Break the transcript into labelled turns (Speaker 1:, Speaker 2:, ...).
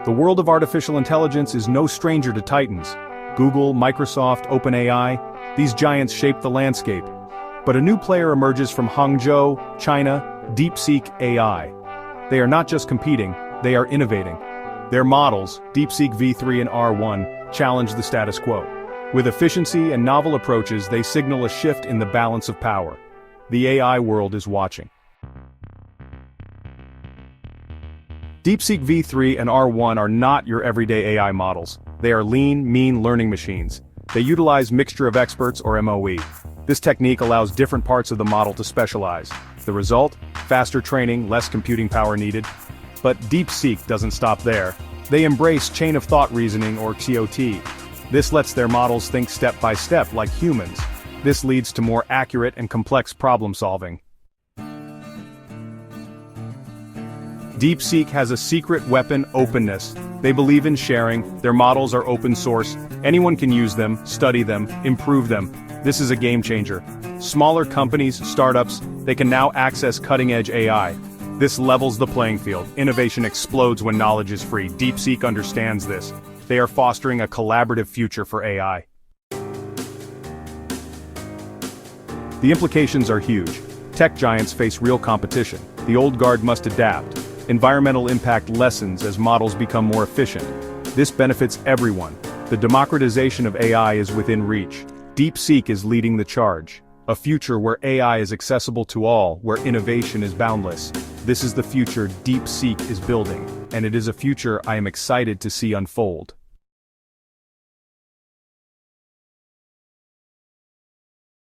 Speaker 1: The world of artificial intelligence is no stranger to titans. Google, Microsoft, OpenAI, these giants shape the landscape. But a new player emerges from Hangzhou, China, DeepSeek AI. They are not just competing, they are innovating. Their models, DeepSeek V3 and R1, challenge the status quo. With efficiency and novel approaches, they signal a shift in the balance of power. The AI world is watching. DeepSeek V3 and R1 are not your everyday AI models. They are lean, mean learning machines. They utilize mixture of experts or MOE. This technique allows different parts of the model to specialize. The result? Faster training, less computing power needed. But DeepSeek doesn't stop there. They embrace chain-of-thought reasoning or COT. This lets their models think step by step like humans. This leads to more accurate and complex problem-solving. DeepSeek has a secret weapon: openness. They believe in sharing, their models are open source, anyone can use them, study them, improve them. This is a game changer. Smaller companies, startups, they can now access cutting-edge AI. This levels the playing field. Innovation explodes when knowledge is free. DeepSeek understands this. They are fostering a collaborative future for AI. The implications are huge. Tech giants face real competition. The old guard must adapt. Environmental impact lessens as models become more efficient. This benefits everyone. The democratization of AI is within reach. DeepSeek is leading the charge. A future where AI is accessible to all, where innovation is boundless. This is the future DeepSeek is building, and it is a future I am excited to see unfold.